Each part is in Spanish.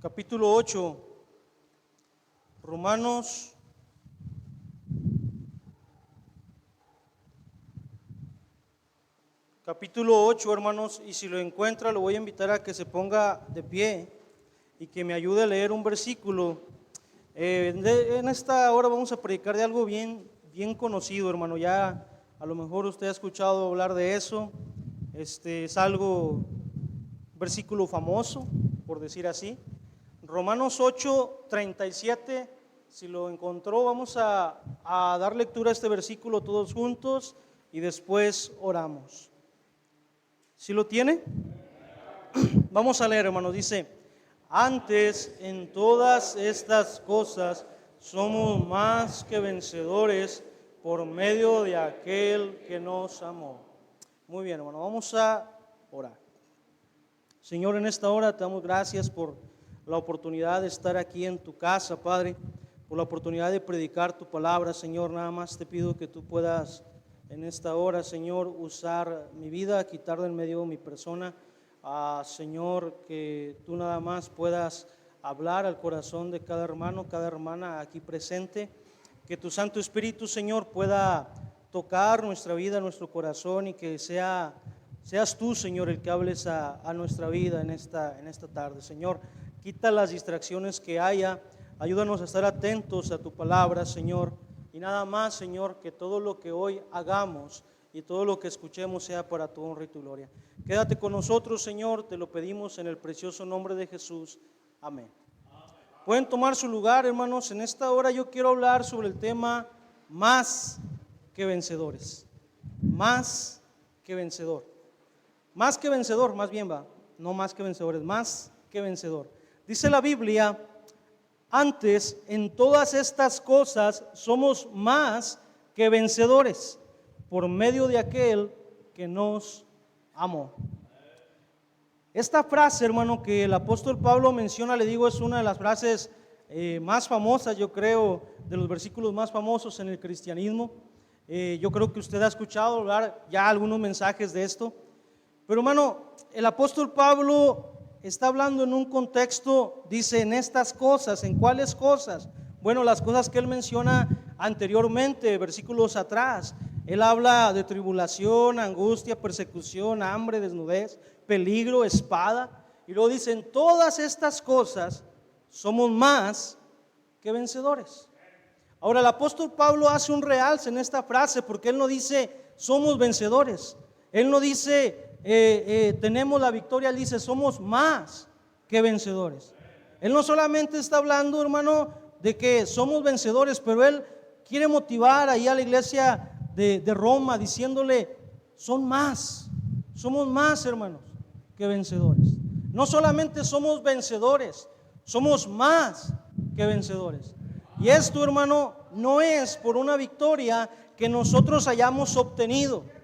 capítulo 8, Romanos capítulo 8, hermanos, y si lo encuentra lo voy a invitar a que se ponga de pie y que me ayude a leer un versículo. En esta hora vamos a predicar de algo bien conocido, hermano. Ya a lo mejor usted ha escuchado hablar de eso. Es algo, versículo famoso, por decir así. Romanos 8, 37, si lo encontró, vamos a dar lectura a este versículo todos juntos y después oramos. ¿Sí lo tiene? Vamos a leer, hermanos. Dice: antes en todas estas cosas somos más que vencedores por medio de aquel que nos amó. Muy bien, hermano, vamos a orar. Señor, en esta hora te damos gracias por la oportunidad de estar aquí en tu casa, Padre, por la oportunidad de predicar tu palabra, Señor. Nada más te pido que tú puedas en esta hora, Señor, usar mi vida, quitar del medio mi persona. Señor, que tú nada más puedas hablar al corazón de cada hermano, cada hermana aquí presente. Que tu Santo Espíritu, Señor, pueda tocar nuestra vida, nuestro corazón, y que seas tú, Señor, el que hables a nuestra vida en esta tarde. Señor, quita las distracciones que haya, ayúdanos a estar atentos a tu palabra, Señor. Y nada más, Señor, que todo lo que hoy hagamos y todo lo que escuchemos sea para tu honra y tu gloria. Quédate con nosotros, Señor, te lo pedimos en el precioso nombre de Jesús. Amén. Pueden tomar su lugar, hermanos. En esta hora yo quiero hablar sobre el tema más que vencedores. Más que vencedor. Más que vencedor, más bien va. No más que vencedores, más que vencedor. Dice la Biblia: antes, en todas estas cosas somos más que vencedores por medio de aquel que nos amó. Esta frase, hermano, que el apóstol Pablo menciona, le digo, es una de las frases más famosas, yo creo, de los versículos más famosos en el cristianismo. Yo creo que usted ha escuchado hablar ya algunos mensajes de esto. Pero, hermano, el apóstol Pablo está hablando en un contexto, dice, en estas cosas. ¿En cuáles cosas? Bueno, las cosas que él menciona anteriormente, versículos atrás. Él habla de tribulación, angustia, persecución, hambre, desnudez, peligro, espada. Y luego dice: en todas estas cosas somos más que vencedores. Ahora, el apóstol Pablo hace un realce en esta frase, porque él no dice somos vencedores. Él no dice tenemos la victoria, él dice somos más que vencedores. Él no solamente está hablando, hermano, de que somos vencedores, pero él quiere motivar ahí a la iglesia de Roma diciéndole: somos más, hermanos, que vencedores. No solamente somos vencedores, somos más que vencedores. Y esto, hermano, no es por una victoria que nosotros hayamos obtenido.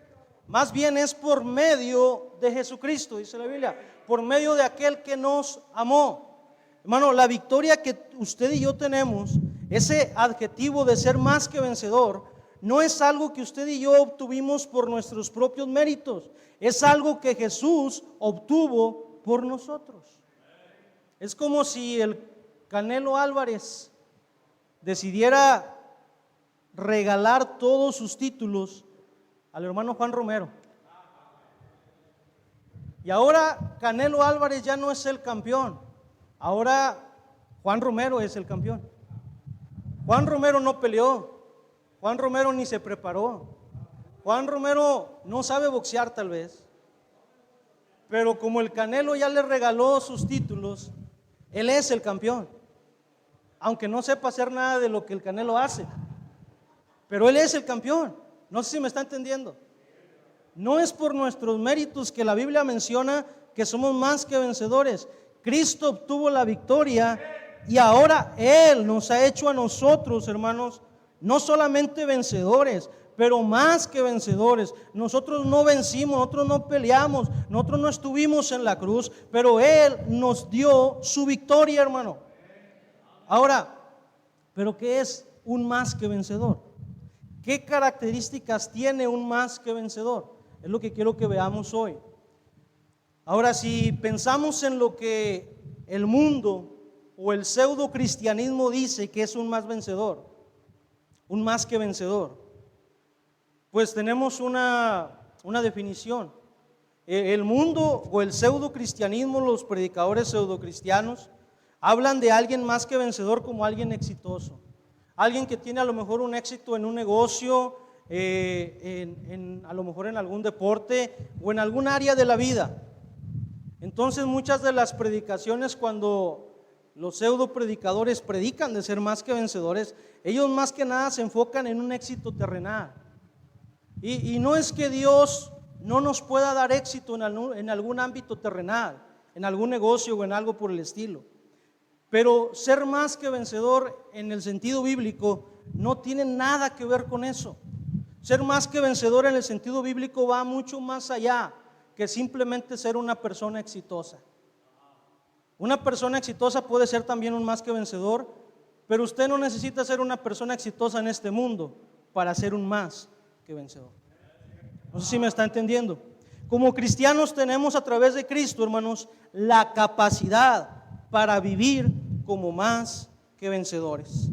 Más bien es por medio de Jesucristo, dice la Biblia, por medio de aquel que nos amó. Hermano, la victoria que usted y yo tenemos, ese adjetivo de ser más que vencedor, no es algo que usted y yo obtuvimos por nuestros propios méritos, es algo que Jesús obtuvo por nosotros. Es como si el Canelo Álvarez decidiera regalar todos sus títulos al hermano Juan Romero. Y ahora Canelo Álvarez ya no es el campeón, ahora Juan Romero es el campeón. Juan Romero no peleó, Juan Romero ni se preparó, Juan Romero no sabe boxear tal vez, pero como el Canelo ya le regaló sus títulos, él es el campeón, aunque no sepa hacer nada de lo que el Canelo hace, pero él es el campeón. No sé si me está entendiendo. No es por nuestros méritos que la Biblia menciona que somos más que vencedores. Cristo obtuvo la victoria y ahora Él nos ha hecho a nosotros, hermanos, no solamente vencedores, pero más que vencedores. Nosotros no vencimos, nosotros no peleamos, nosotros no estuvimos en la cruz, pero Él nos dio su victoria, hermano. Ahora, ¿pero qué es un más que vencedor? ¿Qué características tiene un más que vencedor? Es lo que quiero que veamos hoy. Ahora, si pensamos en lo que el mundo o el pseudo cristianismo dice que es un más vencedor, un más que vencedor? Pues tenemos una definición. El mundo o el pseudo cristianismo, los predicadores pseudo cristianos, hablan de alguien más que vencedor como alguien exitoso, alguien que tiene a lo mejor un éxito en un negocio, a lo mejor en algún deporte o en algún área de la vida. Entonces muchas de las predicaciones, cuando los pseudo predicadores predican de ser más que vencedores, ellos más que nada se enfocan en un éxito terrenal. Y no es que Dios no nos pueda dar éxito en algún ámbito terrenal, en algún negocio o en algo por el estilo, pero ser más que vencedor en el sentido bíblico no tiene nada que ver con eso. Ser más que vencedor en el sentido bíblico va mucho más allá que simplemente ser una persona exitosa. Una persona exitosa puede ser también un más que vencedor, pero usted no necesita ser una persona exitosa en este mundo para ser un más que vencedor. No sé si me está entendiendo. Como cristianos tenemos a través de Cristo, hermanos, la capacidad para vivir como más que vencedores.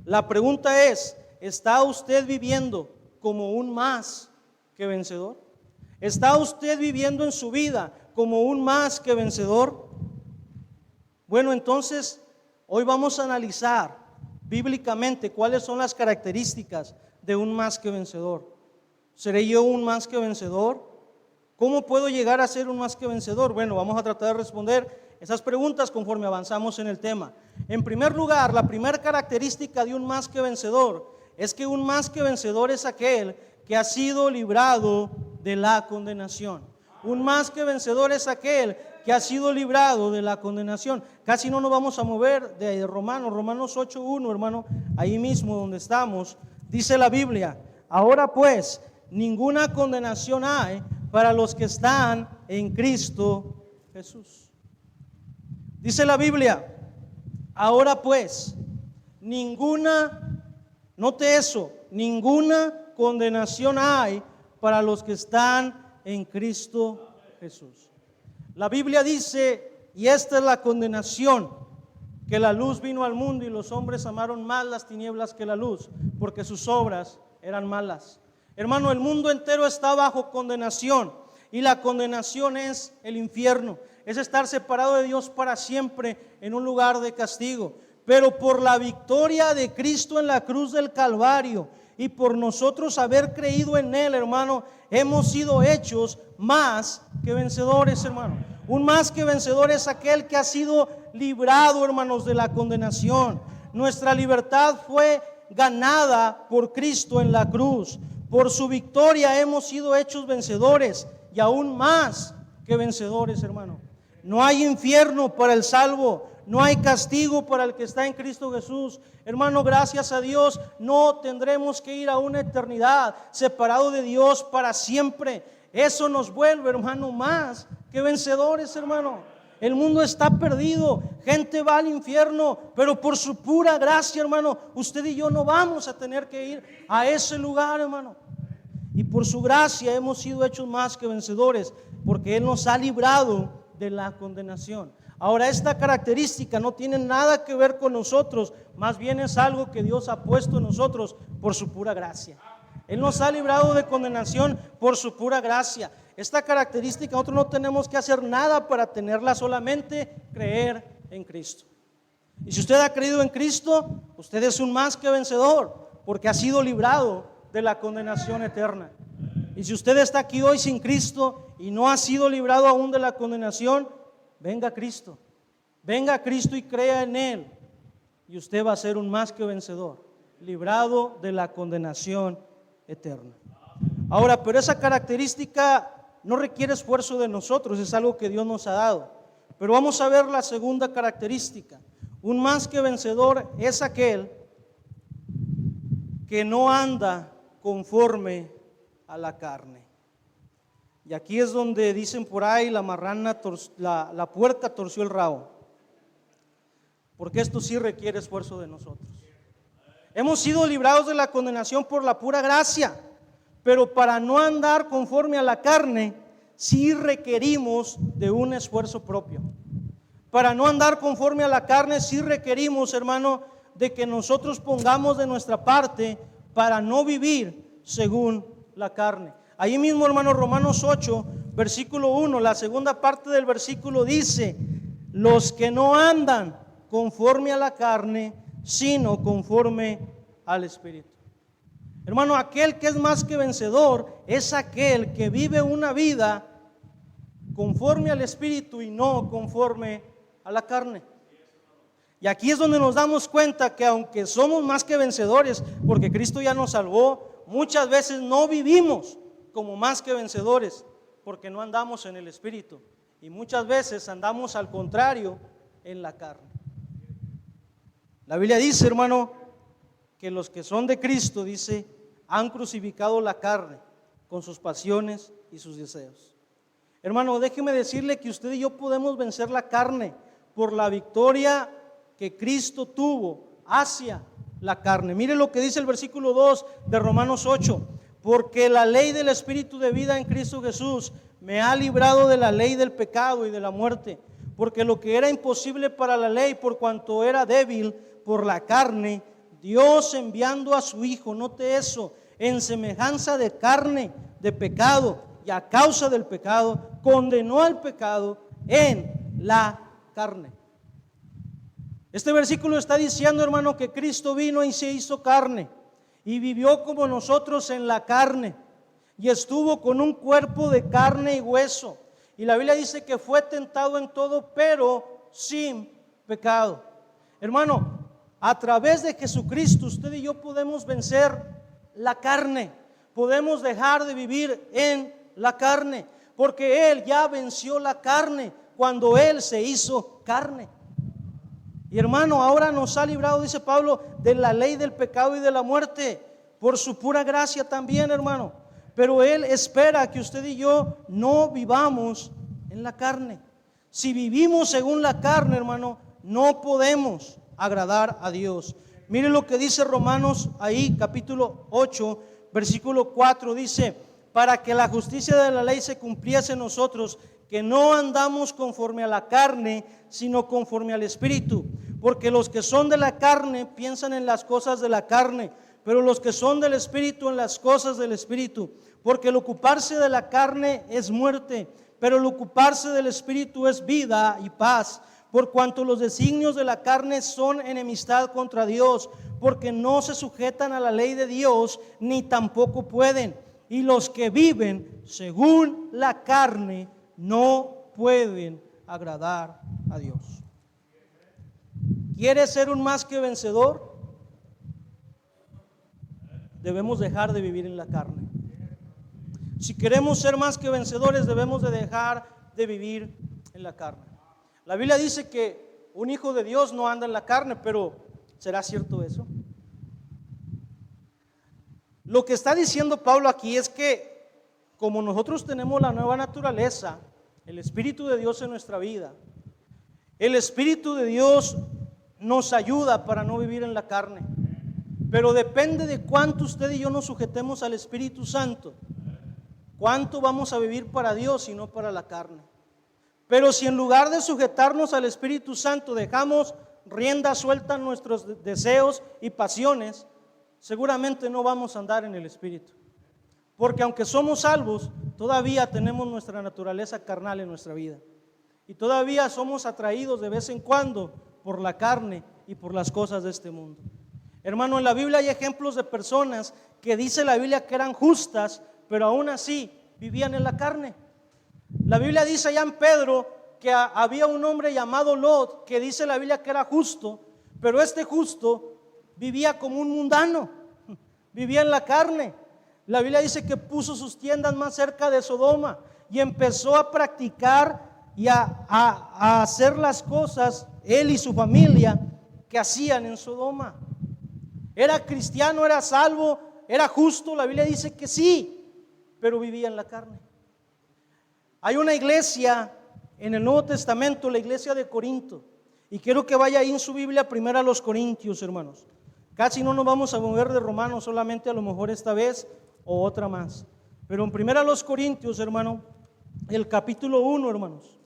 La pregunta es, ¿está usted viviendo como un más que vencedor? ¿Está usted viviendo en su vida como un más que vencedor? Bueno, entonces hoy vamos a analizar bíblicamente cuáles son las características de un más que vencedor. ¿Seré yo un más que vencedor? ¿Cómo puedo llegar a ser un más que vencedor? Bueno, vamos a tratar de responder esas preguntas conforme avanzamos en el tema. En primer lugar, la primera característica de un más que vencedor es que un más que vencedor es aquel que ha sido librado de la condenación. Un más que vencedor es aquel que ha sido librado de la condenación. Casi no nos vamos a mover de Romanos 8:1, hermano, ahí mismo donde estamos, dice la Biblia: ahora pues, ninguna condenación hay para los que están en Cristo Jesús. Dice la Biblia, ahora pues, note eso, ninguna condenación hay para los que están en Cristo Jesús. La Biblia dice, y esta es la condenación, que la luz vino al mundo y los hombres amaron más las tinieblas que la luz, porque sus obras eran malas. Hermano, el mundo entero está bajo condenación, y la condenación es el infierno, es estar separado de Dios para siempre en un lugar de castigo. Pero por la victoria de Cristo en la cruz del Calvario y por nosotros haber creído en Él, hermano, hemos sido hechos más que vencedores, hermano. Un más que vencedor es aquel que ha sido librado, hermanos, de la condenación. Nuestra libertad fue ganada por Cristo en la cruz. Por su victoria hemos sido hechos vencedores y aún más que vencedores, hermano. No hay infierno para el salvo, no hay castigo para el que está en Cristo Jesús. Hermano, gracias a Dios no tendremos que ir a una eternidad separado de Dios para siempre. Eso nos vuelve, hermano, más que vencedores, hermano. El mundo está perdido, gente va al infierno, pero por su pura gracia, hermano, usted y yo no vamos a tener que ir a ese lugar, hermano. Y por su gracia hemos sido hechos más que vencedores, porque Él nos ha librado de la condenación. Ahora, esta característica no tiene nada que ver con nosotros, más bien es algo que Dios ha puesto en nosotros por su pura gracia. Él nos ha librado de condenación por su pura gracia. Esta característica nosotros no tenemos que hacer nada para tenerla, solamente creer en Cristo. Y si usted ha creído en Cristo, usted es un más que vencedor, porque ha sido librado de la condenación eterna. Y si usted está aquí hoy sin Cristo y no ha sido librado aún de la condenación, venga a Cristo y crea en Él, y usted va a ser un más que vencedor, librado de la condenación eterna. Ahora, pero esa característica no requiere esfuerzo de nosotros, es algo que Dios nos ha dado. Pero vamos a ver la segunda característica. Un más que vencedor es aquel que no anda conforme a la carne. Y aquí es donde dicen por ahí, la puerca torció el rabo, porque esto sí requiere esfuerzo de nosotros. Hemos sido librados de la condenación por la pura gracia, pero para no andar conforme a la carne, sí requerimos de un esfuerzo propio. Para no andar conforme a la carne, sí requerimos, hermano, de que nosotros pongamos de nuestra parte para no vivir según la carne. Ahí mismo, hermano, Romanos 8, versículo 1, la segunda parte del versículo dice: los que no andan conforme a la carne, sino conforme al Espíritu. Hermano, aquel que es más que vencedor es aquel que vive una vida conforme al Espíritu y no conforme a la carne. Y aquí es donde nos damos cuenta que aunque somos más que vencedores, porque Cristo ya nos salvó, muchas veces no vivimos como más que vencedores, porque no andamos en el Espíritu. Y muchas veces andamos al contrario, en la carne. La Biblia dice, hermano, que los que son de Cristo, dice, han crucificado la carne con sus pasiones y sus deseos. Hermano, déjeme decirle que usted y yo podemos vencer la carne por la victoria que Cristo tuvo hacia la carne. Mire lo que dice el versículo 2 de Romanos 8: porque la ley del Espíritu de vida en Cristo Jesús me ha librado de la ley del pecado y de la muerte, porque lo que era imposible para la ley, por cuanto era débil por la carne, Dios enviando a su Hijo, note eso, en semejanza de carne, de pecado, y a causa del pecado, condenó al pecado en la carne. Este versículo está diciendo, hermano, que Cristo vino y se hizo carne y vivió como nosotros en la carne y estuvo con un cuerpo de carne y hueso. Y la Biblia dice que fue tentado en todo, pero sin pecado. Hermano, a través de Jesucristo usted y yo podemos vencer la carne, podemos dejar de vivir en la carne, porque Él ya venció la carne cuando Él se hizo carne. Y hermano, ahora nos ha librado, dice Pablo, de la ley del pecado y de la muerte, por su pura gracia también, hermano. Pero Él espera que usted y yo no vivamos en la carne. Si vivimos según la carne, hermano, no podemos agradar a Dios. Mire lo que dice Romanos ahí, capítulo 8, versículo 4, dice: para que la justicia de la ley se cumpliese en nosotros, que no andamos conforme a la carne, sino conforme al Espíritu. Porque los que son de la carne piensan en las cosas de la carne, pero los que son del Espíritu en las cosas del Espíritu. Porque el ocuparse de la carne es muerte, pero el ocuparse del Espíritu es vida y paz. Por cuanto los designios de la carne son enemistad contra Dios, porque no se sujetan a la ley de Dios, ni tampoco pueden. Y los que viven según la carne no pueden agradar a Dios. ¿Quieres ser un más que vencedor? Debemos dejar de vivir en la carne. Si queremos ser más que vencedores, debemos de dejar de vivir en la carne. La Biblia dice que un hijo de Dios no anda en la carne, pero ¿será cierto eso? Lo que está diciendo Pablo aquí es que como nosotros tenemos la nueva naturaleza, el Espíritu de Dios en nuestra vida, el Espíritu de Dios nos ayuda para no vivir en la carne. Pero depende de cuánto usted y yo nos sujetemos al Espíritu Santo, cuánto vamos a vivir para Dios y no para la carne. Pero si en lugar de sujetarnos al Espíritu Santo dejamos rienda suelta a nuestros deseos y pasiones, seguramente no vamos a andar en el Espíritu. Porque aunque somos salvos, todavía tenemos nuestra naturaleza carnal en nuestra vida. Y todavía somos atraídos de vez en cuando por la carne y por las cosas de este mundo. Hermano, en la Biblia hay ejemplos de personas que dice la Biblia que eran justas, pero aún así vivían en la carne. La Biblia dice allá en Pedro que había un hombre llamado Lot, que dice la Biblia que era justo, pero este justo vivía como un mundano, vivía en la carne. La Biblia dice que puso sus tiendas más cerca de Sodoma y empezó a practicar y a hacer las cosas, él y su familia, que hacían en Sodoma. Era cristiano, era salvo, era justo. La Biblia dice que sí, pero vivía en la carne. Hay una iglesia en el Nuevo Testamento, la iglesia de Corinto, y quiero que vaya ahí en su Biblia primero a los Corintios, hermanos. Casi no nos vamos a mover de Romanos, solamente a lo mejor esta vez o otra más. Pero en primero a los Corintios, hermano, el capítulo 1, hermanos.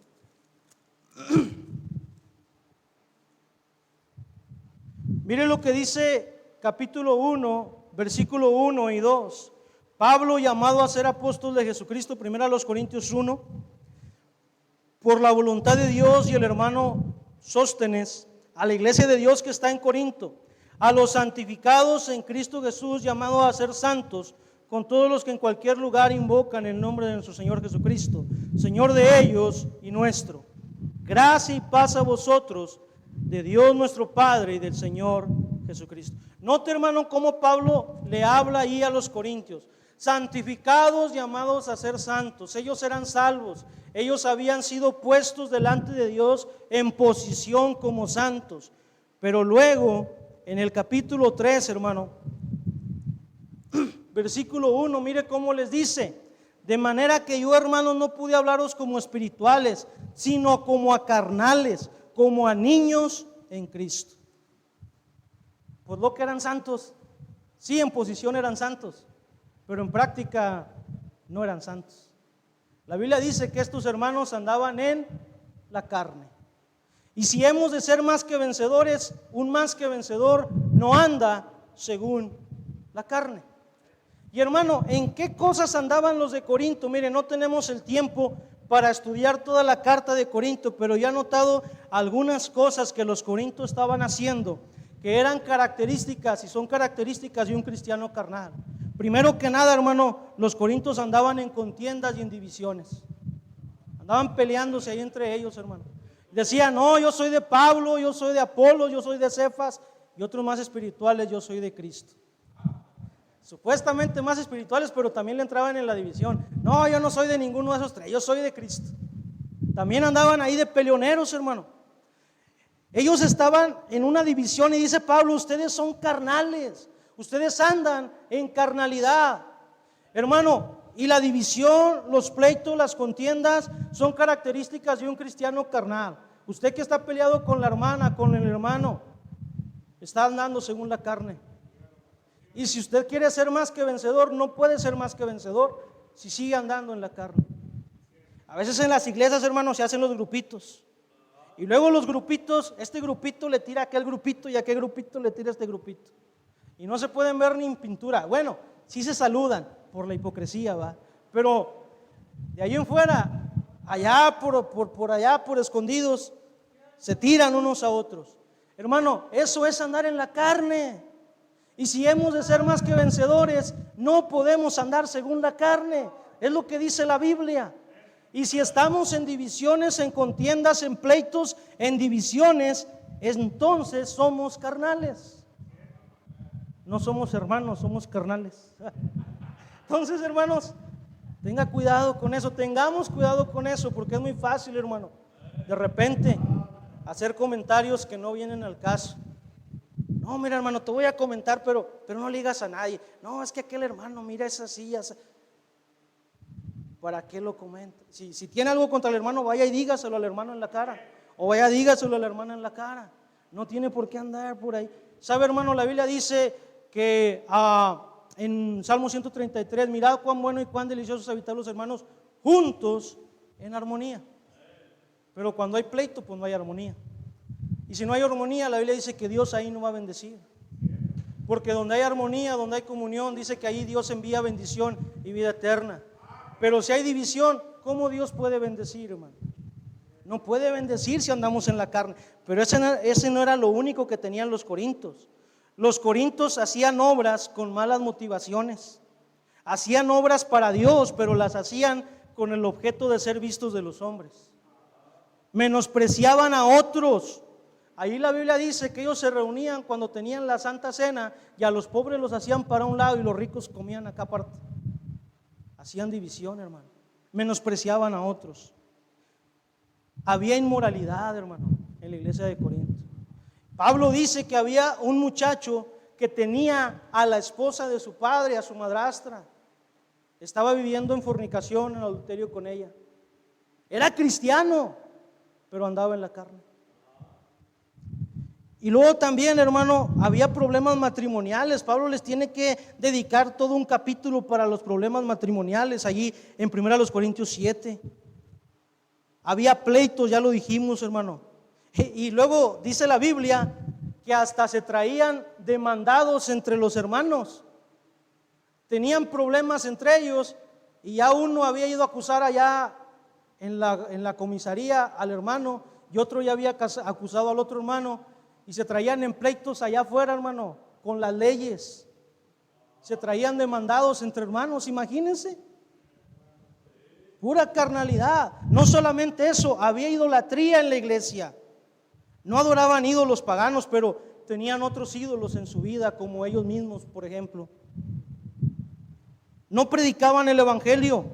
Mire lo que dice capítulo 1, versículo 1 y 2. Pablo, llamado a ser apóstol de Jesucristo, primero a los Corintios 1, por la voluntad de Dios, y el hermano Sóstenes, a la iglesia de Dios que está en Corinto, a los santificados en Cristo Jesús, llamados a ser santos, con todos los que en cualquier lugar invocan el nombre de nuestro Señor Jesucristo, Señor de ellos y nuestro. Gracia y paz a vosotros, de Dios nuestro Padre y del Señor Jesucristo. Note, hermano, cómo Pablo le habla ahí a los corintios. Santificados, llamados a ser santos. Ellos eran salvos. Ellos habían sido puestos delante de Dios en posición como santos. Pero luego, en el capítulo 3, hermano, versículo 1, mire cómo les dice: de manera que yo, hermanos, no pude hablaros como espirituales, sino como a carnales, como a niños en Cristo. Pues lo que eran santos, sí, en posición eran santos, pero en práctica no eran santos. La Biblia dice que estos hermanos andaban en la carne. Y si hemos de ser más que vencedores, un más que vencedor no anda según la carne. Y hermano, ¿en qué cosas andaban los de Corinto? Mire, no tenemos el tiempo para estudiar toda la carta de Corinto, pero ya he notado algunas cosas que los corintios estaban haciendo, que eran características y son características de un cristiano carnal. Primero que nada, hermano, los corintios andaban en contiendas y en divisiones. Andaban peleándose ahí entre ellos, hermano. Decían: no, yo soy de Pablo, yo soy de Apolo, yo soy de Cefas, y otros más espirituales: yo soy de Cristo. Supuestamente más espirituales, pero también le entraban en la división. No, yo no soy de ninguno de esos tres, yo soy de Cristo. También andaban ahí de peleoneros, hermano. Ellos estaban en una división y dice Pablo: ustedes son carnales, ustedes andan en carnalidad, hermano. Y la división, los pleitos, las contiendas son características de un cristiano carnal. Usted que está peleado con la hermana, con el hermano, está andando según la carne. Y si usted quiere ser más que vencedor, no puede ser más que vencedor si sigue andando en la carne. A veces en las iglesias, hermanos, se hacen los grupitos. Y luego los grupitos, este grupito le tira a aquel grupito y aquel grupito le tira a este grupito. Y no se pueden ver ni en pintura. Bueno, sí se saludan por la hipocresía, ¿va? Pero de ahí en fuera, allá por allá, por escondidos, se tiran unos a otros. Hermano, eso es andar en la carne. Y si hemos de ser más que vencedores, no podemos andar según la carne. Es lo que dice la Biblia. Y si estamos en divisiones, en contiendas, en pleitos, en divisiones, entonces somos carnales. No somos hermanos, somos carnales. Entonces, hermanos, tenga cuidado con eso, tengamos cuidado con eso, porque es muy fácil, hermano, de repente hacer comentarios que no vienen al caso. No, mira, hermano, te voy a comentar, pero no le digas a nadie. No, es que aquel hermano, mira, es así, así. ¿Para qué lo comenta? Si tiene algo contra el hermano, vaya y dígaselo al hermano en la cara. O vaya, dígaselo a la hermana en la cara. No tiene por qué andar por ahí. ¿Sabe, hermano? La Biblia dice que en Salmo 133, mirad cuán bueno y cuán delicioso es habitar los hermanos juntos en armonía. Pero cuando hay pleito, pues no hay armonía. Y si no hay armonía, la Biblia dice que Dios ahí no va a bendecir. Porque donde hay armonía, donde hay comunión, dice que ahí Dios envía bendición y vida eterna. Pero si hay división, ¿cómo Dios puede bendecir, hermano? No puede bendecir si andamos en la carne. Pero ese no era lo único que tenían los corintios. Los corintios hacían obras con malas motivaciones. Hacían obras para Dios, pero las hacían con el objeto de ser vistos de los hombres. Menospreciaban a otros. Ahí la Biblia dice que ellos se reunían cuando tenían la Santa Cena y a los pobres los hacían para un lado y los ricos comían acá aparte. Hacían división, hermano. Menospreciaban a otros. Había inmoralidad, hermano, en la iglesia de Corinto. Pablo dice que había un muchacho que tenía a la esposa de su padre, a su madrastra. Estaba viviendo en fornicación, en adulterio con ella. Era cristiano, pero andaba en la carne. Y luego también, hermano, había problemas matrimoniales. Pablo les tiene que dedicar todo un capítulo para los problemas matrimoniales, allí en 1 Corintios 7. Había pleitos, ya lo dijimos, hermano. Y luego dice la Biblia que hasta se traían demandados entre los hermanos. Tenían problemas entre ellos y ya uno había ido a acusar allá en la comisaría al hermano y otro ya había acusado al otro hermano y se traían en pleitos allá afuera, hermano, con las leyes. Se traían demandados entre hermanos, imagínense. Pura carnalidad. No solamente eso, había idolatría en la iglesia. No adoraban ídolos paganos, pero tenían otros ídolos en su vida, como ellos mismos, por ejemplo. No predicaban el evangelio.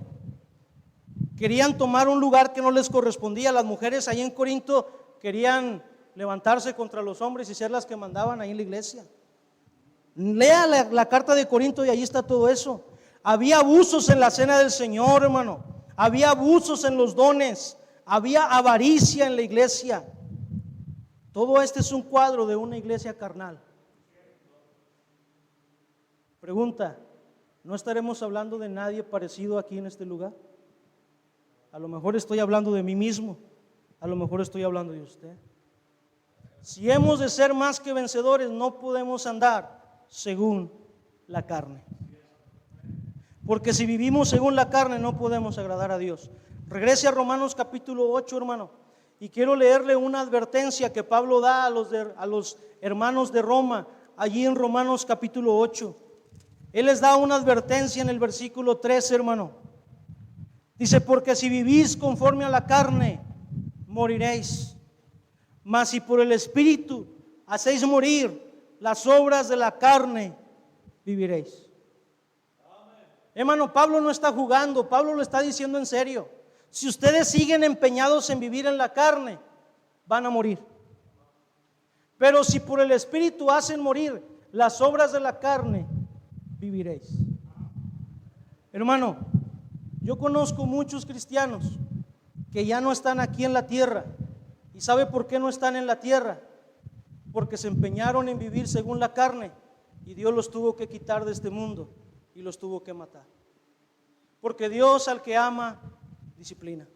Querían tomar un lugar que no les correspondía. Las mujeres ahí en Corinto querían levantarse contra los hombres y ser las que mandaban ahí en la iglesia. Lea la carta de Corinto y ahí está todo eso. Había abusos en la cena del Señor, hermano. Había abusos en los dones. Había avaricia en la iglesia. Todo este es un cuadro de una iglesia carnal. Pregunta, ¿no estaremos hablando de nadie parecido aquí en este lugar? A lo mejor estoy hablando de mí mismo. A lo mejor estoy hablando de usted. Si hemos de ser más que vencedores, no podemos andar según la carne. Porque si vivimos según la carne, no podemos agradar a Dios. Regrese a Romanos capítulo 8, hermano. Y quiero leerle una advertencia que Pablo da a los hermanos de Roma, allí en Romanos capítulo 8. Él les da una advertencia en el versículo 13, hermano. Dice, porque si vivís conforme a la carne, moriréis. Mas si por el Espíritu hacéis morir las obras de la carne, viviréis. Hermano, Pablo no está jugando, Pablo lo está diciendo en serio. Si ustedes siguen empeñados en vivir en la carne, van a morir. Pero si por el Espíritu hacen morir las obras de la carne, viviréis. Hermano, yo conozco muchos cristianos que ya no están aquí en la tierra. ¿Y sabe por qué no están en la tierra? Porque se empeñaron en vivir según la carne y Dios los tuvo que quitar de este mundo y los tuvo que matar. Porque Dios al que ama, disciplina.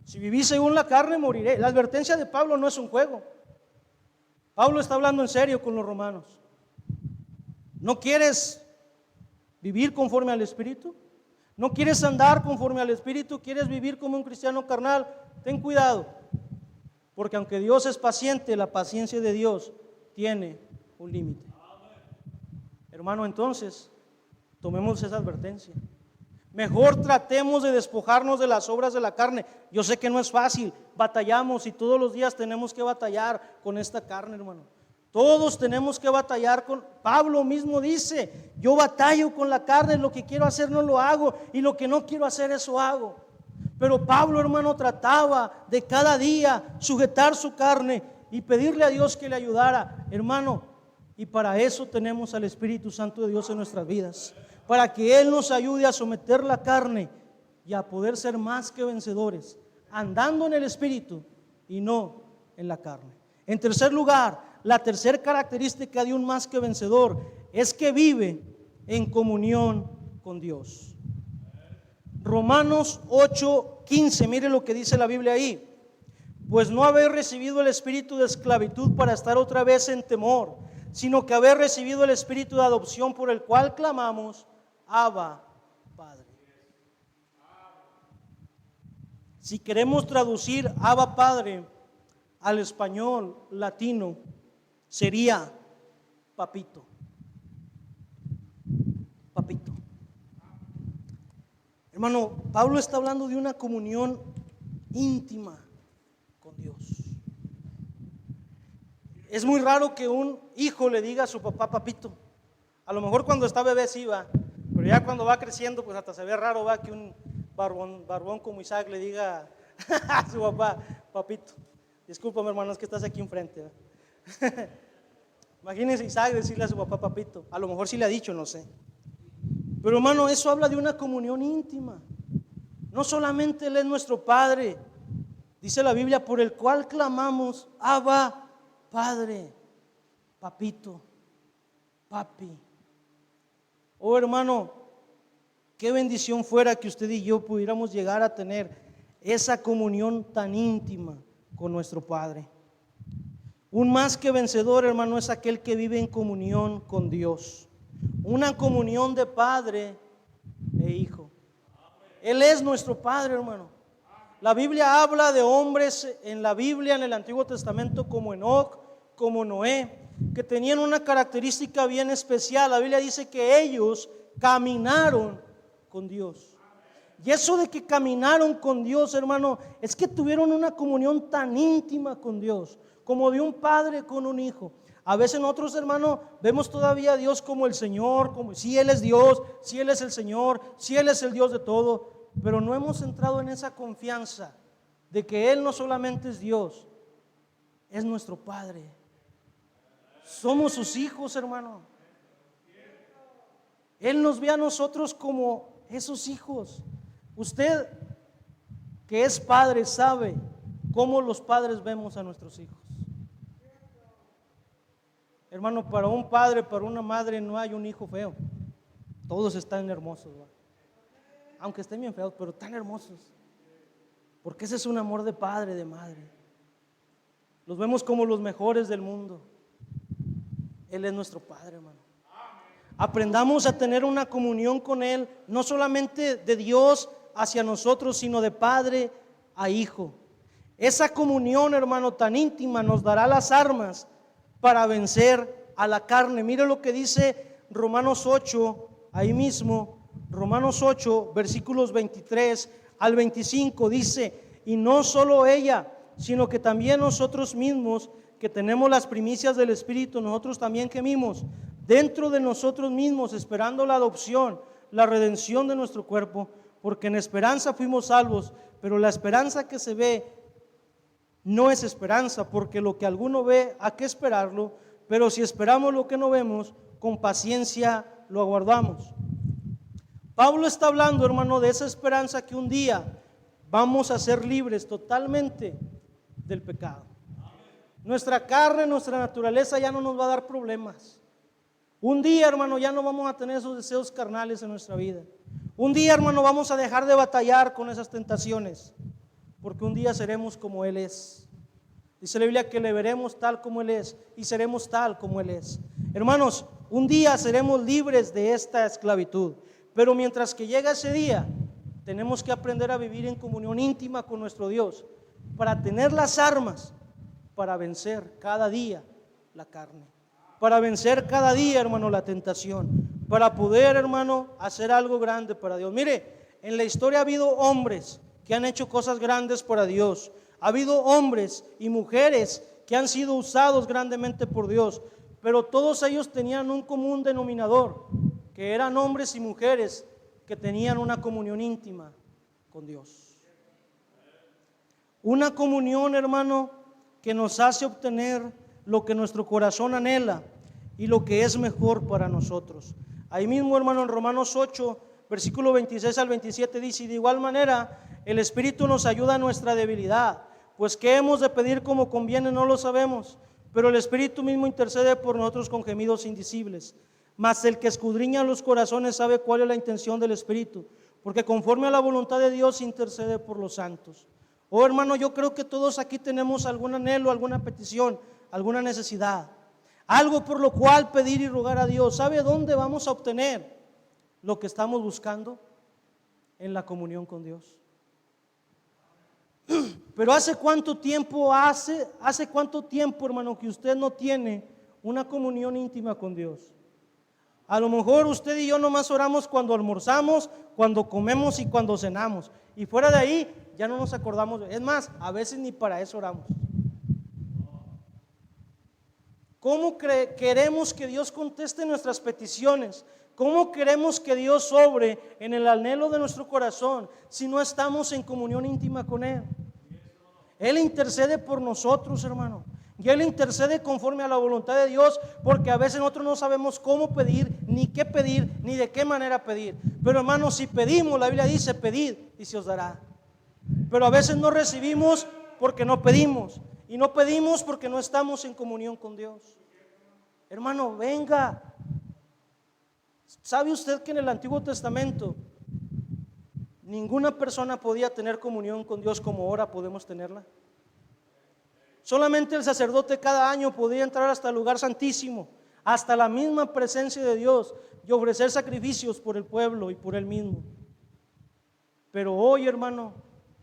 Si vivís según la carne, moriré. La advertencia de Pablo no es un juego. Pablo está hablando en serio con los romanos. ¿No quieres vivir conforme al Espíritu? ¿No quieres andar conforme al Espíritu? ¿Quieres vivir como un cristiano carnal? Ten cuidado, porque aunque Dios es paciente, la paciencia de Dios tiene un límite. Hermano, entonces, tomemos esa advertencia. Mejor tratemos de despojarnos de las obras de la carne. Yo sé que no es fácil, batallamos y todos los días tenemos que batallar con esta carne, hermano. Todos tenemos que batallar con. Pablo mismo dice, yo batallo con la carne, lo que quiero hacer no lo hago y lo que no quiero hacer eso hago. Pero Pablo, hermano, trataba de cada día sujetar su carne y pedirle a Dios que le ayudara, hermano. Y para eso tenemos al Espíritu Santo de Dios en nuestras vidas, para que Él nos ayude a someter la carne y a poder ser más que vencedores, andando en el Espíritu y no en la carne. En tercer lugar, la tercera característica de un más que vencedor es que vive en comunión con Dios. Romanos 8:15, mire lo que dice la Biblia ahí. Pues no habéis recibido el espíritu de esclavitud para estar otra vez en temor, sino que habéis recibido el espíritu de adopción por el cual clamamos, Abba, Padre. Si queremos traducir Abba, Padre al español latino, sería papito. Papito. Hermano, Pablo está hablando de una comunión íntima con Dios. Es muy raro que un hijo le diga a su papá papito. A lo mejor cuando está bebé sí va, pero ya cuando va creciendo pues hasta se ve raro va que un barbón como Isaac le diga a su papá papito. Discúlpame, hermano, es que estás aquí enfrente. Imagínense Isaac decirle a su papá papito. A lo mejor sí le ha dicho, no sé. Pero hermano, eso habla de una comunión íntima. No solamente Él es nuestro Padre, dice la Biblia, por el cual clamamos, Abba, Padre, papito, papi. Oh hermano, qué bendición fuera que usted y yo pudiéramos llegar a tener esa comunión tan íntima con nuestro Padre. Un más que vencedor, hermano, es aquel que vive en comunión con Dios. Una comunión de padre e hijo. Él es nuestro Padre, hermano. La Biblia habla de hombres en la Biblia, en el Antiguo Testamento, como Enoc, como Noé, que tenían una característica bien especial. La Biblia dice que ellos caminaron con Dios. Y eso de que caminaron con Dios, hermano, es que tuvieron una comunión tan íntima con Dios, como de un padre con un hijo. A veces nosotros, hermano, vemos todavía a Dios como el Señor, como si Él es Dios, si Él es el Señor, si Él es el Dios de todo, pero no hemos entrado en esa confianza de que Él no solamente es Dios, es nuestro Padre. Somos sus hijos, hermano. Él nos ve a nosotros como esos hijos. Usted que es padre sabe cómo los padres vemos a nuestros hijos. Hermano, para un padre, para una madre no hay un hijo feo. Todos están hermosos, ¿va? Aunque estén bien feos, pero tan hermosos. Porque ese es un amor de padre, de madre. Los vemos como los mejores del mundo. Él es nuestro Padre, hermano. Aprendamos a tener una comunión con Él, no solamente de Dios hacia nosotros, sino de padre a hijo. Esa comunión, hermano, tan íntima nos dará las armas para vencer a la carne. Mire lo que dice Romanos 8, ahí mismo, Romanos 8, versículos 23 al 25, dice: y no solo ella, sino que también nosotros mismos, que tenemos las primicias del Espíritu, nosotros también gemimos dentro de nosotros mismos, esperando la adopción, la redención de nuestro cuerpo, porque en esperanza fuimos salvos. Pero la esperanza que se ve no es esperanza, porque lo que alguno ve, ¿a qué esperarlo? Pero si esperamos lo que no vemos, con paciencia lo aguardamos. Pablo está hablando, hermano, de esa esperanza que un día vamos a ser libres totalmente del pecado. Nuestra carne, nuestra naturaleza ya no nos va a dar problemas. Un día, hermano, ya no vamos a tener esos deseos carnales en nuestra vida. Un día, hermano, vamos a dejar de batallar con esas tentaciones, porque un día seremos como Él es. Dice la Biblia que le veremos tal como Él es y seremos tal como Él es. Hermanos, un día seremos libres de esta esclavitud, pero mientras que llega ese día, tenemos que aprender a vivir en comunión íntima con nuestro Dios para tener las armas para vencer cada día la carne, para vencer cada día, hermano, la tentación, para poder, hermano, hacer algo grande para Dios. Mire, en la historia ha habido hombres que han hecho cosas grandes para Dios. Ha habido hombres y mujeres que han sido usados grandemente por Dios, pero todos ellos tenían un común denominador, que eran hombres y mujeres que tenían una comunión íntima con Dios. Una comunión, hermano, que nos hace obtener lo que nuestro corazón anhela y lo que es mejor para nosotros. Ahí mismo, hermano, en Romanos 8, versículo 26 al 27 dice: y de igual manera el Espíritu nos ayuda en nuestra debilidad, pues qué hemos de pedir como conviene no lo sabemos, pero el Espíritu mismo intercede por nosotros con gemidos indecibles. Mas el que escudriña los corazones sabe cuál es la intención del Espíritu, porque conforme a la voluntad de Dios intercede por los santos. Oh, hermano, yo creo que todos aquí tenemos algún anhelo, alguna petición, alguna necesidad, algo por lo cual pedir y rogar a Dios. ¿Sabe dónde vamos a obtener lo que estamos buscando? En la comunión con Dios. Pero ¿hace cuánto tiempo, hermano, que usted no tiene una comunión íntima con Dios? A lo mejor usted y yo nomás oramos cuando almorzamos, cuando comemos y cuando cenamos, y fuera de ahí ya no nos acordamos. Es más, a veces ni para eso oramos. ¿Cómo queremos que Dios conteste nuestras peticiones? ¿Cómo queremos que Dios obre en el anhelo de nuestro corazón si no estamos en comunión íntima con Él? Él intercede por nosotros, hermano. Y Él intercede conforme a la voluntad de Dios, porque a veces nosotros no sabemos cómo pedir, ni qué pedir, ni de qué manera pedir. Pero, hermano, si pedimos, la Biblia dice: pedid y se os dará. Pero a veces no recibimos porque no pedimos, y no pedimos porque no estamos en comunión con Dios. Hermano, venga. ¿Sabe usted que en el Antiguo Testamento ninguna persona podía tener comunión con Dios como ahora podemos tenerla? Solamente el sacerdote cada año podía entrar hasta el lugar santísimo, hasta la misma presencia de Dios, y ofrecer sacrificios por el pueblo y por él mismo. Pero hoy, hermano,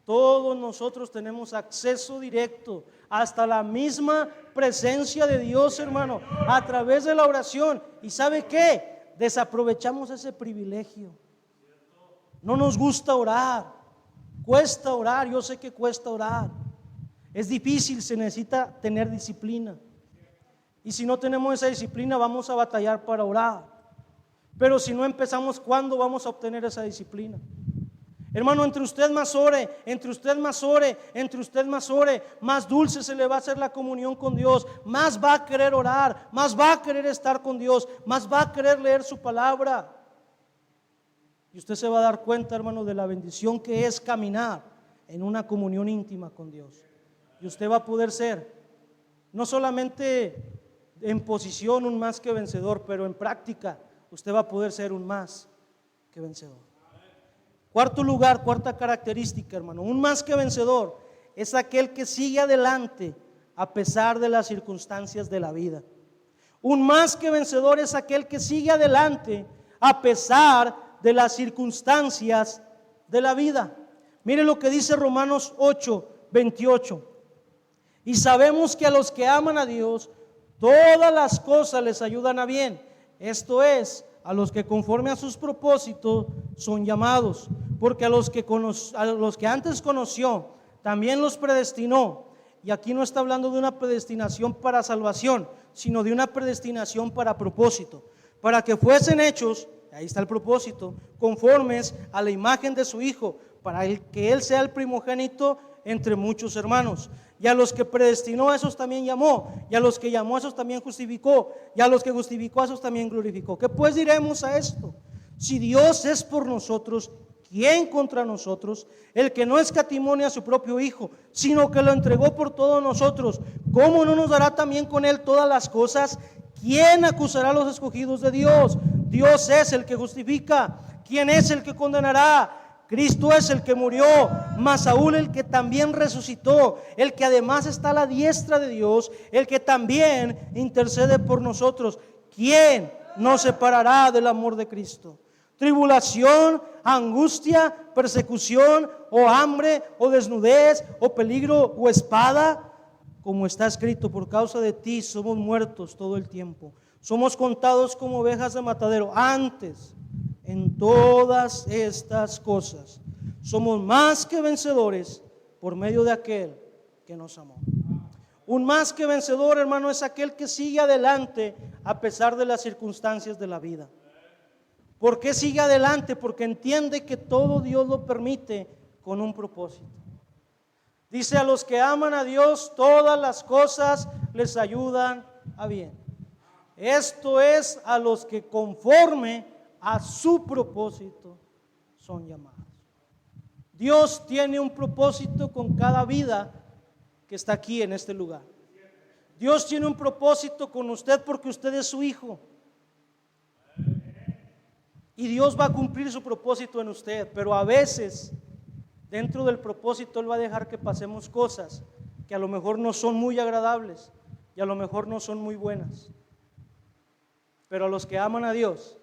todos nosotros tenemos acceso directo hasta la misma presencia de Dios, hermano, a través de la oración. ¿Y sabe qué? Desaprovechamos ese privilegio. No nos gusta orar, cuesta orar, yo sé que cuesta orar. Es difícil, se necesita tener disciplina. Y si no tenemos esa disciplina, vamos a batallar para orar. Pero si no empezamos, ¿cuándo vamos a obtener esa disciplina? Hermano, entre usted más ore, entre usted más ore, entre usted más ore, más dulce se le va a hacer la comunión con Dios, más va a querer orar, más va a querer estar con Dios, más va a querer leer su palabra. Y usted se va a dar cuenta, hermano, de la bendición que es caminar en una comunión íntima con Dios. Y usted va a poder ser, no solamente en posición un más que vencedor, pero en práctica usted va a poder ser un más que vencedor. Cuarto lugar, cuarta característica, hermano, un más que vencedor es aquel que sigue adelante a pesar de las circunstancias de la vida. Un más que vencedor es aquel que sigue adelante a pesar de las circunstancias de la vida. Mire lo que dice Romanos 8:28. Y sabemos que a los que aman a Dios, todas las cosas les ayudan a bien. Esto es, a los que conforme a sus propósitos son llamados. Porque a los que antes conoció, también los predestinó. Y aquí no está hablando de una predestinación para salvación, sino de una predestinación para propósito. Para que fuesen hechos, ahí está el propósito, conformes a la imagen de su Hijo, para que Él sea el primogénito entre muchos hermanos. Y a los que predestinó, a esos también llamó, y a los que llamó, a esos también justificó, y a los que justificó, a esos también glorificó. ¿Qué pues diremos a esto? Si Dios es por nosotros, ¿quién contra nosotros? El que no escatimó a su propio Hijo, sino que lo entregó por todos nosotros, ¿cómo no nos dará también con Él todas las cosas? ¿Quién acusará a los escogidos de Dios? Dios es el que justifica. ¿Quién es el que condenará? Cristo es el que murió, mas aún el que también resucitó, el que además está a la diestra de Dios, el que también intercede por nosotros. ¿Quién nos separará del amor de Cristo? Tribulación, angustia, persecución, o hambre, o desnudez, o peligro, o espada. Como está escrito, por causa de ti somos muertos todo el tiempo. Somos contados como ovejas de matadero. Antes, en todas estas cosas, somos más que vencedores por medio de aquel que nos amó. Un más que vencedor, hermano, es aquel que sigue adelante a pesar de las circunstancias de la vida. ¿Por qué sigue adelante? Porque entiende que todo Dios lo permite con un propósito. Dice, a los que aman a Dios, todas las cosas les ayudan a bien. Esto es, a los que conforme a su propósito son llamados. Dios tiene un propósito con cada vida que está aquí en este lugar. Dios tiene un propósito con usted porque usted es su hijo. Y Dios va a cumplir su propósito en usted, pero a veces dentro del propósito Él va a dejar que pasemos cosas que a lo mejor no son muy agradables y a lo mejor no son muy buenas. Pero a los que aman a Dios,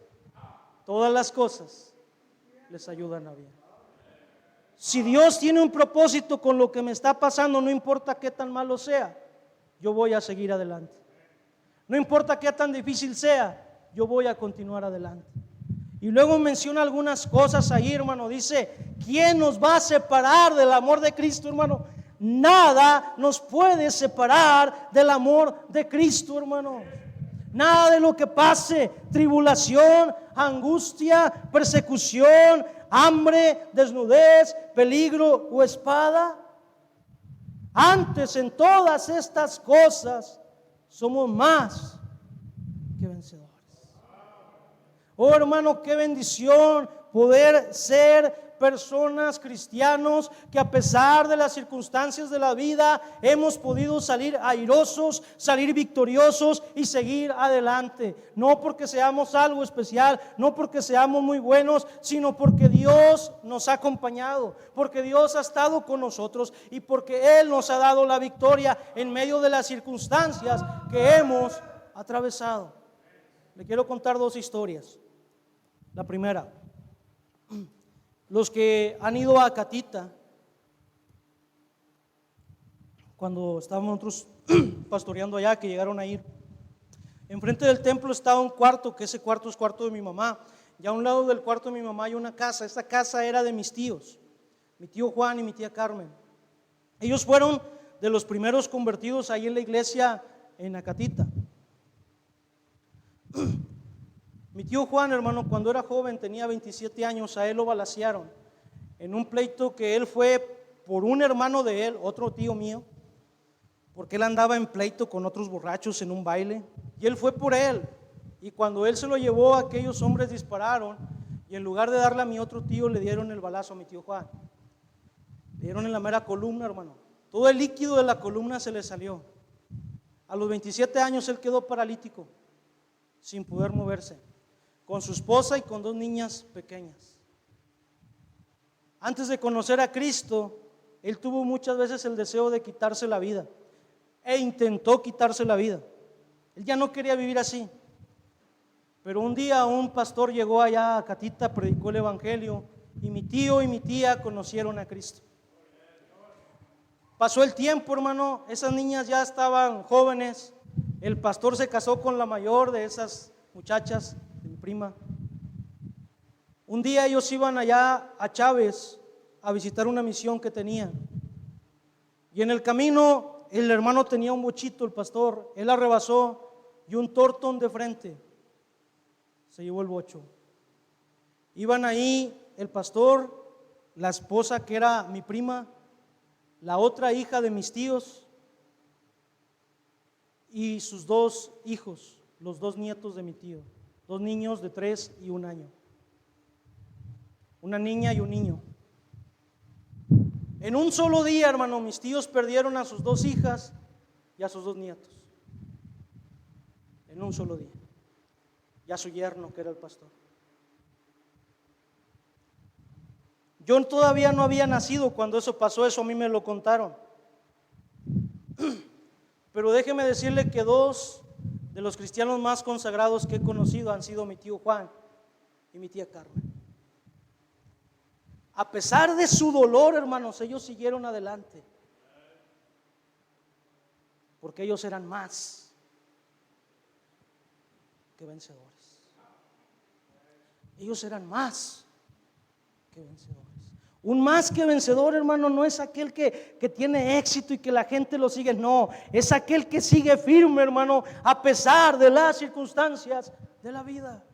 todas las cosas les ayudan a bien. Si Dios tiene un propósito con lo que me está pasando, no importa qué tan malo sea, yo voy a seguir adelante. No importa qué tan difícil sea, yo voy a continuar adelante. Y luego menciona algunas cosas ahí, hermano. Dice, ¿quién nos va a separar del amor de Cristo, hermano? Nada nos puede separar del amor de Cristo, hermano. Nada de lo que pase, tribulación, angustia, persecución, hambre, desnudez, peligro o espada. Antes, en todas estas cosas, somos más que vencedores. Oh, hermano, qué bendición poder ser personas, cristianos, que a pesar de las circunstancias de la vida hemos podido salir airosos, salir victoriosos y seguir adelante. No porque seamos algo especial, no porque seamos muy buenos, sino porque Dios nos ha acompañado, porque Dios ha estado con nosotros y porque Él nos ha dado la victoria en medio de las circunstancias que hemos atravesado. Le quiero contar dos historias. La primera, los que han ido a Catita, cuando estábamos nosotros pastoreando allá, que llegaron a ir, enfrente del templo estaba un cuarto, que ese cuarto es cuarto de mi mamá, y a un lado del cuarto de mi mamá hay una casa. Esta casa era de mis tíos, mi tío Juan y mi tía Carmen. Ellos fueron de los primeros convertidos ahí en la iglesia en Acatita. Mi tío Juan, hermano, cuando era joven, tenía 27 años, a él lo balacearon en un pleito que él fue por un hermano de él, otro tío mío, porque él andaba en pleito con otros borrachos en un baile, y él fue por él. Y cuando él se lo llevó, aquellos hombres dispararon, y en lugar de darle a mi otro tío, le dieron el balazo a mi tío Juan. Le dieron en la mera columna, hermano. Todo el líquido de la columna se le salió. A los 27 años él quedó paralítico, sin poder moverse, con su esposa y con 2 niñas pequeñas. Antes de conocer a Cristo, él tuvo muchas veces el deseo de quitarse la vida e intentó quitarse la vida. Él ya no quería vivir así. Pero un día un pastor llegó allá a Catita, predicó el evangelio y mi tío y mi tía conocieron a Cristo. Pasó el tiempo, hermano, esas niñas ya estaban jóvenes. El pastor se casó con la mayor de esas muchachas, mi prima. Un día ellos iban allá a Chávez a visitar una misión que tenían. Y en el camino el hermano tenía un bochito, el pastor, él la rebasó y un tortón de frente se llevó el bocho. Iban ahí el pastor, la esposa que era mi prima, la otra hija de mis tíos y sus 2 hijos, los 2 nietos de mi tío, 2 niños de 3 y 1 año, una niña y un niño. En un solo día, hermano, mis tíos perdieron a sus 2 hijas y a sus 2 nietos. En un solo día. Y a su yerno, que era el pastor. Yo todavía no había nacido cuando eso pasó, eso a mí me lo contaron. Pero déjeme decirle que 2 de los cristianos más consagrados que he conocido han sido mi tío Juan y mi tía Carmen. A pesar de su dolor, hermanos, ellos siguieron adelante, porque ellos eran más que vencedores. Ellos eran más que vencedores. Un más que vencedor, hermano, no es aquel que tiene éxito y que la gente lo sigue, no, es aquel que sigue firme, hermano, a pesar de las circunstancias de la vida.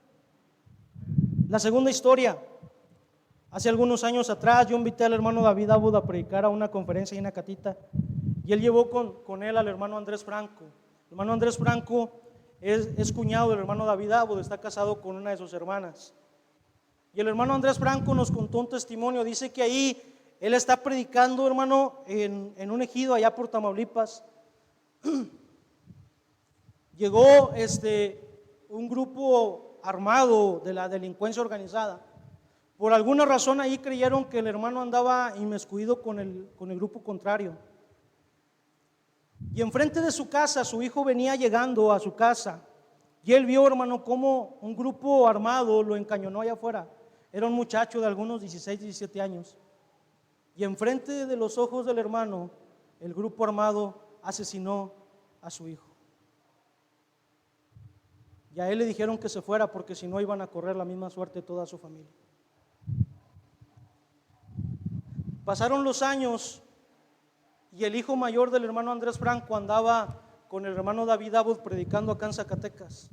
La segunda historia, hace algunos años atrás yo invité al hermano David Abud a predicar a una conferencia en Acatita y él llevó con él al hermano Andrés Franco. El hermano Andrés Franco es cuñado del hermano David Abud, está casado con una de sus hermanas. Y el hermano Andrés Franco nos contó un testimonio, dice que ahí él está predicando, hermano, en un ejido allá por Tamaulipas. Llegó un grupo armado de la delincuencia organizada. Por alguna razón ahí creyeron que el hermano andaba inmiscuido con el grupo contrario. Y enfrente de su casa, su hijo venía llegando a su casa y él vio, hermano, cómo un grupo armado lo encañonó allá afuera. Era un muchacho de algunos 16, 17 años. Y enfrente de los ojos del hermano, el grupo armado asesinó a su hijo. Y a él le dijeron que se fuera porque si no iban a correr la misma suerte toda su familia. Pasaron los años y el hijo mayor del hermano Andrés Franco andaba con el hermano David Abud predicando acá en Zacatecas.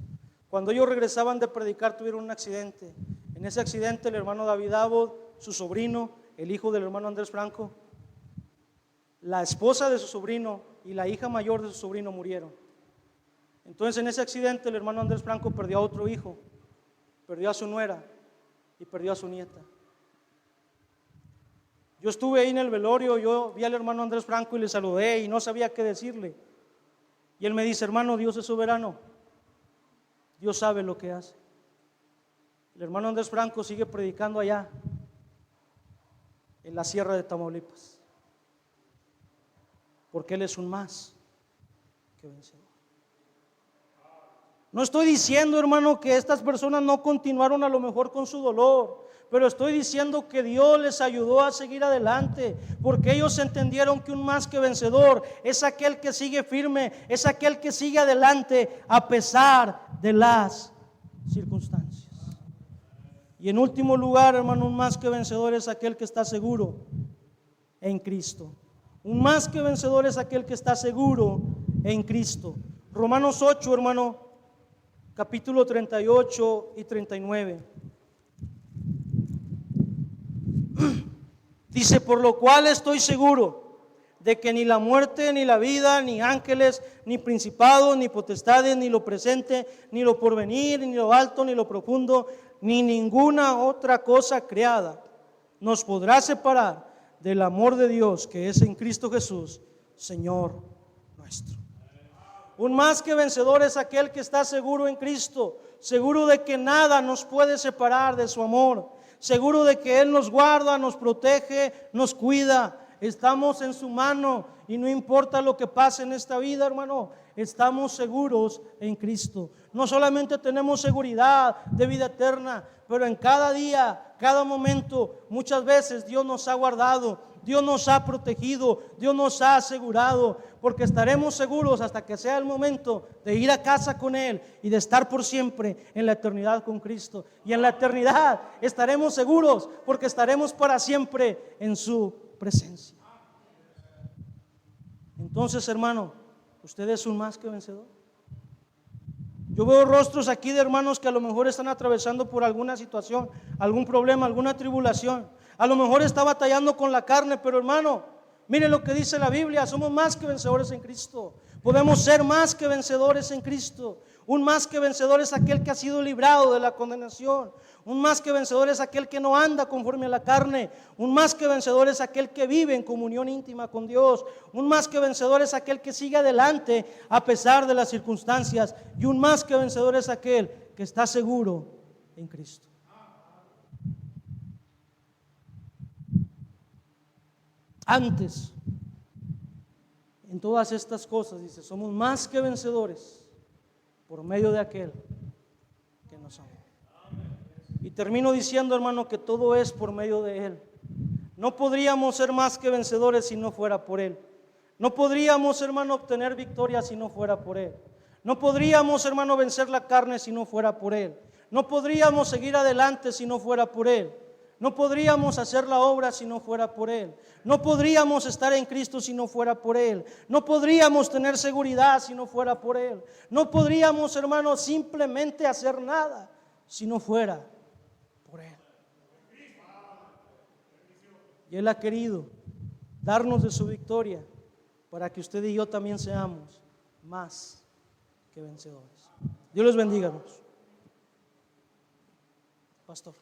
Cuando ellos regresaban de predicar tuvieron un accidente. En ese accidente el hermano David Abud, su sobrino, el hijo del hermano Andrés Franco, la esposa de su sobrino y la hija mayor de su sobrino murieron. Entonces en ese accidente el hermano Andrés Franco perdió a otro hijo, perdió a su nuera y perdió a su nieta. Yo estuve ahí en el velorio, yo vi al hermano Andrés Franco y le saludé y no sabía qué decirle. Y él me dice: hermano, Dios es soberano, Dios sabe lo que hace. El hermano Andrés Franco sigue predicando allá en la sierra de Tamaulipas, porque él es un más que vencedor. No estoy diciendo, hermano, que estas personas no continuaron a lo mejor con su dolor, pero estoy diciendo que Dios les ayudó a seguir adelante, porque ellos entendieron que un más que vencedor es aquel que sigue firme, es aquel que sigue adelante a pesar de las circunstancias. Y en último lugar, hermano, un más que vencedor es aquel que está seguro en Cristo. Un más que vencedor es aquel que está seguro en Cristo. Romanos 8, hermano, capítulo 38 y 39. Dice: por lo cual estoy seguro de que ni la muerte, ni la vida, ni ángeles, ni principados, ni potestades, ni lo presente, ni lo porvenir, ni lo alto, ni lo profundo, ni ninguna otra cosa creada nos podrá separar del amor de Dios que es en Cristo Jesús, Señor nuestro. Un más que vencedor es aquel que está seguro en Cristo, seguro de que nada nos puede separar de su amor, seguro de que Él nos guarda, nos protege, nos cuida. Estamos en su mano y no importa lo que pase en esta vida, hermano, estamos seguros en Cristo. No solamente tenemos seguridad de vida eterna, pero en cada día, cada momento, muchas veces Dios nos ha guardado, Dios nos ha protegido, Dios nos ha asegurado, porque estaremos seguros hasta que sea el momento de ir a casa con Él y de estar por siempre en la eternidad con Cristo. Y en la eternidad estaremos seguros porque estaremos para siempre en su presencia. Entonces, hermano, usted es un más que vencedor. Yo veo rostros aquí de hermanos que a lo mejor están atravesando por alguna situación, algún problema, alguna tribulación. A lo mejor está batallando con la carne, pero hermano, mire lo que dice la Biblia: somos más que vencedores en Cristo. Podemos ser más que vencedores en Cristo. Un más que vencedor es aquel que ha sido librado de la condenación. Un más que vencedor es aquel que no anda conforme a la carne. Un más que vencedor es aquel que vive en comunión íntima con Dios. Un más que vencedor es aquel que sigue adelante a pesar de las circunstancias. Y un más que vencedor es aquel que está seguro en Cristo. Antes, en todas estas cosas, dice, somos más que vencedores por medio de aquel que nos ama. Y termino diciendo, hermano, que todo es por medio de Él. No podríamos ser más que vencedores si no fuera por Él. No podríamos, hermano, obtener victoria si no fuera por Él. No podríamos, hermano, vencer la carne si no fuera por Él. No podríamos seguir adelante si no fuera por Él. No podríamos hacer la obra si no fuera por Él. No podríamos estar en Cristo si no fuera por Él. No podríamos tener seguridad si no fuera por Él. No podríamos, hermano, simplemente hacer nada si no fuera por Él. Y Él ha querido darnos de su victoria para que usted y yo también seamos más que vencedores. Dios los bendiga, hermanos. Pastor.